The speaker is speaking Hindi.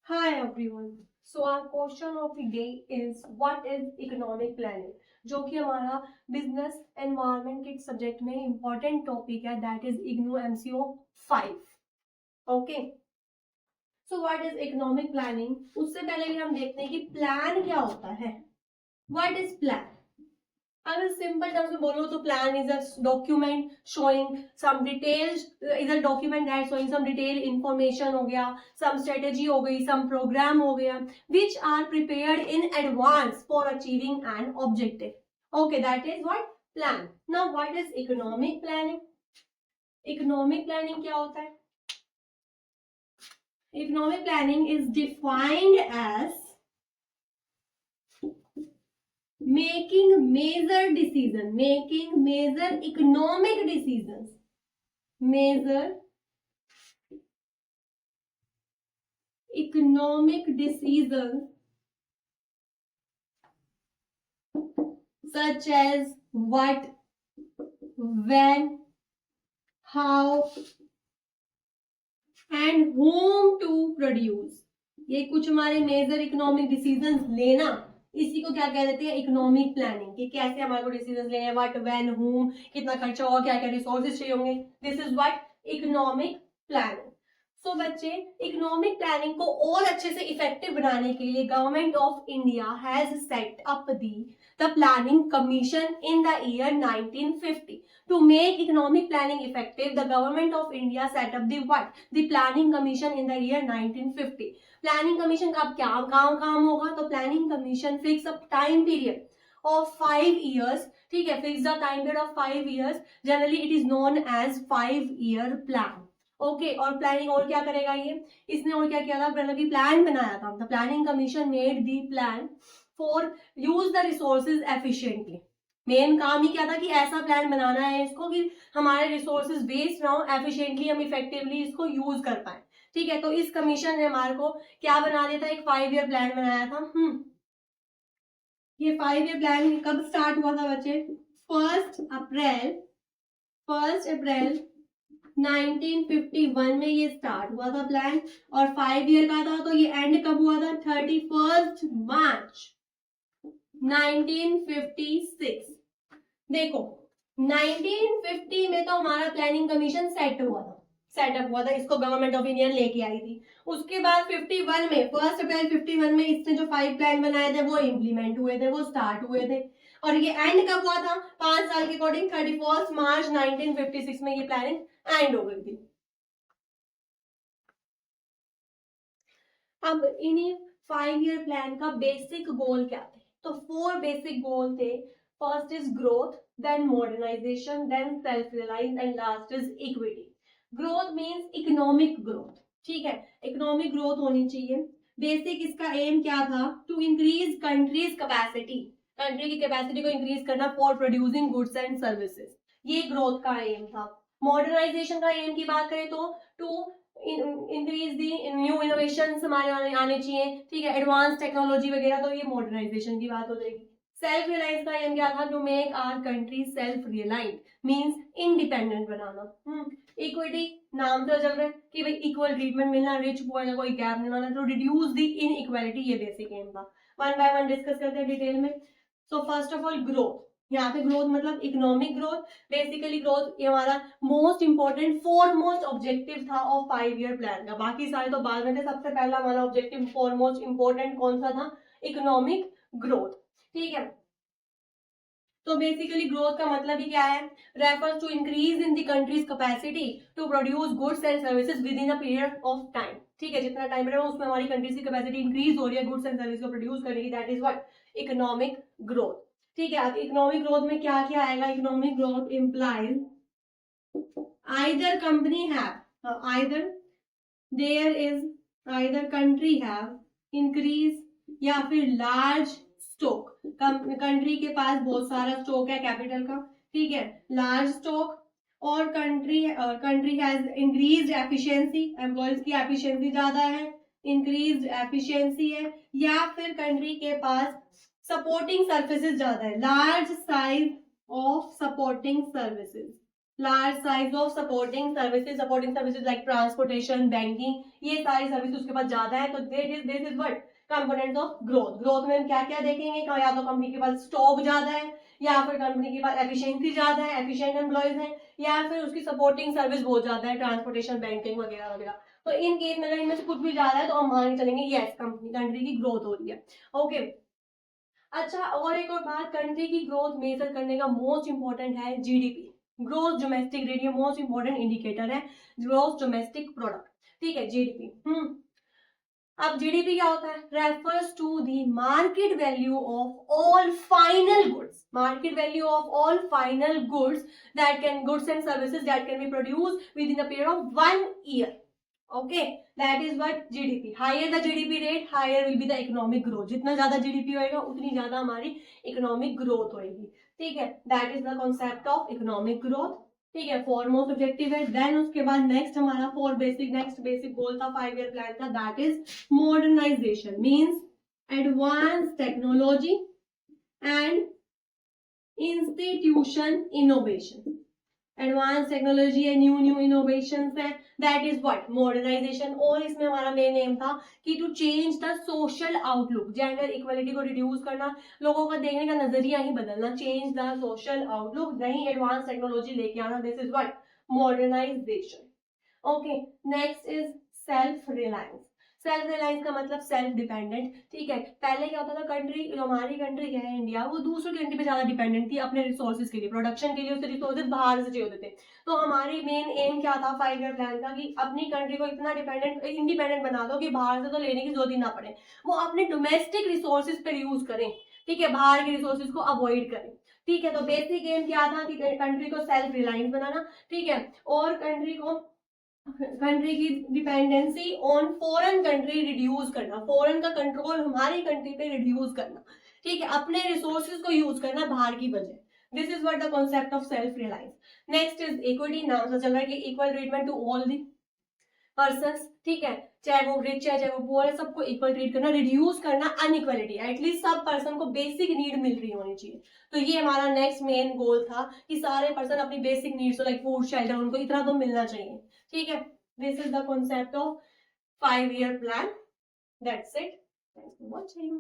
Hi everyone. So our question of the day is what is economic planning? जो कि हमारा बिजनेस एनवायरनमेंट के सब्जेक्ट में इंपॉर्टेंट टॉपिक है, that is IGNOU MCO 5. Okay, so what is economic planning? उससे पहले भी हम देखते हैं कि प्लान क्या होता है. What is plan? अगर सिंपल टर्म्स में बोलो तो plan is a document showing some details, is a document that showing some detail information हो गया, सम स्ट्रेटेजी हो गई, सम प्रोग्राम हो गया, which are prepared in advance for achieving an objective. Okay, that is what plan. Now what is economic planning? Economic planning क्या होता है? Economic planning is defined as making major economic decisions, major economic decisions such as what, when, how and whom to produce. ये कुछ हमारे मेजर इकोनॉमिक डिसीजंस लेना, इसी को क्या कह देते हैं? Economic planning. कि कैसे हमारे को डिसीजन लेने हैं, व्हाट, व्हेन, हुम, कितना खर्चा होगा, क्या क्या रिसोर्सेज चाहिए होंगे. This is what economic planning. So बच्चे, इकोनॉमिक प्लानिंग को और अच्छे से इफेक्टिव बनाने के लिए government of India has set up the planning commission in the year 1950. To make economic planning effective, the government of India set up the what? The planning commission in the year 1950. Planning commission का क्या काम होगा? तो planning commission fix a time period of 5 years. ठीक है, fix the time period of 5 years. Generally it is known as 5-year plan. Okay, और प्लानिंग और क्या करेगा ये? इसने और क्या किया था? मतलब प्लान बनाया था. The planning commission made the plan for use the resources efficiently. Main काम ही क्या था? कि ऐसा प्लान बनाना है इसको कि हमारे रिसोर्सेज वेस्ट ना हो, एफिशिएंटली हम इफेक्टिवली इसको यूज कर पाए. ठीक है, तो इस कमीशन ने हमारे को क्या बना दिया था? एक 5-year प्लान बनाया था. ये 5-year प्लान कब स्टार्ट हुआ था बच्चे? 1 अप्रैल 1951 में ये स्टार्ट हुआ था प्लान. और 5 year का था, तो ये एंड कब हुआ था? 31 मार्च 1956. देखो, 1950 में तो हमारा प्लानिंग कमीशन सेटअप हुआ था. इसको गवर्नमेंट ऑफ इंडिया लेके आई थी. उसके बाद 51 में, 1 अप्रैल 51 में इसने जो 5 प्लान बनाए थे वो इम्प्लीमेंट हुए थे, वो स्टार्ट हुए थे. और ये एंड कब हुआ था? 5 साल के अकॉर्डिंग 31 मार्च 1956 में ये प्लानिंग एंड हो गई थी. अब इन्हीं 5-year प्लान का बेसिक गोल क्या थे? तो 4 बेसिक गोल थे. First is growth, then modernisation, then self reliance and last is equity. Growth means economic growth. ठीक है, इकोनॉमिक ग्रोथ होनी चाहिए. बेसिक इसका एम क्या था? To increase country's capacity, country की कैपेसिटी को इंक्रीज करना for producing goods and services. ये ग्रोथ का एम था. मॉडर्नाइजेशन का एम की बात करें तो to increase the new innovation हमारे आने चाहिए. ठीक है, एडवांस टेक्नोलॉजी वगैरह, तो ये मॉडर्नाइजेशन की बात हो जाएगी. सेल्फ रिलायंस का एम क्या था? To make our country self reliant, means independent बनाना. इक्विटी, नाम तो चल रहा है कि भाई इक्वल ट्रीटमेंट मिलना, रिच पुअर का कोई गैप नहीं होना. तो रिड्यूस द इनइक्वालिटी, ये बेसिक एम था. वन बाय वन डिस्कस करते हैं डिटेल में. So first of all growth. यहाँ पे ग्रोथ मतलब इकोनॉमिक ग्रोथ. बेसिकली ग्रोथ ये हमारा मोस्ट इंपॉर्टेंट फॉरमोस्ट ऑब्जेक्टिव था ऑफ 5-year प्लान का. बाकी सारे तो बाद में थे. सबसे पहला हमारा ऑब्जेक्टिव फॉरमोस्ट इंपॉर्टेंट कौन सा था? Economic growth. ठीक है, तो बेसिकली ग्रोथ का मतलब ही क्या है? Refers to increase in the country's capacity to produce goods and services within a period of time. ठीक है, जितना टाइम रहेगा उसमें हमारी कंट्रीज की कैपेसिटी इंक्रीज हो रही है गुड्स एंड सर्विस को प्रोड्यूस करने की. That is what economic growth. ठीक है, अब इकोनॉमिक ग्रोथ में क्या क्या आएगा? Economic growth implies either company have either there is either country have increase या फिर large stock. कंट्री के पास बहुत सारा स्टॉक है कैपिटल का. ठीक है, लार्ज स्टॉक. और country has increased efficiency, employees की एफिशिएंसी ज्यादा है, इंक्रीज्ड एफिशिएंसी है. या फिर कंट्री के पास सपोर्टिंग सर्विसेज ज्यादा है, large size of supporting services. Large size of supporting services like transportation, banking, ये सारी सर्विस उसके पास ज्यादा है, तो this is what components of growth. Growth में हम क्या क्या देखेंगे, या तो कंपनी के पास स्टॉक ज्यादा है, या फिर कंपनी के पास एफिशिएंसी ज्यादा है, एफिशिएंट एम्प्लॉयज है, या फिर उसकी सपोर्टिंग सर्विस बहुत ज्यादा है, ट्रांसपोर्टेशन, बैंकिंग वगैरह वगैरह। तो इन केस में अगर इनमें से कुछ भी ज्यादा है तो हम मान के चलेंगे यस कंट्री की ग्रोथ हो रही है। ओके अच्छा, और एक और बात, कंट्री की ग्रोथ मेजर करने का मोस्ट इंपॉर्टेंट है GDP, growth domestic radio, most important indicator है ग्रोथ डोमेस्टिक प्रोडक्ट, ठीक है जीडीपी। अब जीडीपी क्या होता है, refers to the market value of all final goods, market value of all final goods that can, goods and services that can be produce within a period of 1 year. Okay that is what GDP. Higher the GDP rate, higher will be the economic growth, जितना ज्यादा जीडीपी होएगा उतनी ज्यादा हमारी इकोनॉमिक ग्रोथ होएगी, ठीक है। That is the concept of economic growth, ठीक है, फॉरमोस्ट ऑब्जेक्टिव है। देन उसके बाद नेक्स्ट हमारा नेक्स्ट बेसिक गोल था 5 ईयर प्लान का, that is modernisation, means advance technology and institution innovation, advance technology है, न्यू इनोवेशन है, दैट इज व्हाट मॉडर्नाइजेशन। और इसमें हमारा मेन एम था कि to change the social outlook, gender equality को रिड्यूस करना, लोगों का देखने का नजरिया ही बदलना, चेंज द सोशल आउटलुक, नहीं एडवांस टेक्नोलॉजी लेके आना, this is what modernisation. Okay next is self reliance. Self Reliance का मतलब सेल्फ डिपेंडेंट, ठीक है। पहले क्या होता था, कंट्री, जो हमारी कंट्री है इंडिया, वो दूसरों कंट्री पे ज्यादा डिपेंडेंट थी अपने रिसोर्सेज के लिए, प्रोडक्शन के लिए उसे रिसोर्सेज बाहर से चाहिए होते थे। तो हमारी मेन एम क्या था 5 ईयर प्लान का, कि अपनी कंट्री को इतना इंडिपेंडेंट बना दो कि बाहर से तो लेने की जरूरत ही ना पड़े, वो अपने डोमेस्टिक रिसोर्सेज पर यूज करें, ठीक है, बाहर के रिसोर्सेज को अवॉइड करें, ठीक है। तो बेसिक एम क्या था कि कंट्री को सेल्फ रिलायंस बनाना, ठीक है, और कंट्री की dependency on foreign country reduce करना, फॉरेन का कंट्रोल हमारी कंट्री पे रिड्यूस करना, ठीक है, अपने रिसोर्सेज को यूज करना बाहर की वजह। This is what the concept of self reliance. Next is equity, नाम से चल रहा है कि equal treatment to all the persons, ठीक है, चाहे वो रिच है चाहे वो पुअर है, सबको इक्वल ट्रीट करना, रिड्यूस करना अनइक्वलिटी, एटलीस्ट सब पर्सन को बेसिक नीड मिल रही होनी चाहिए। तो ये हमारा नेक्स्ट मेन गोल था कि सारे पर्सन अपनी basic needs like food shelter उनको इतना तो मिलना चाहिए, ठीक है। This is the concept of 5 year plan, that's it, thanks for watching.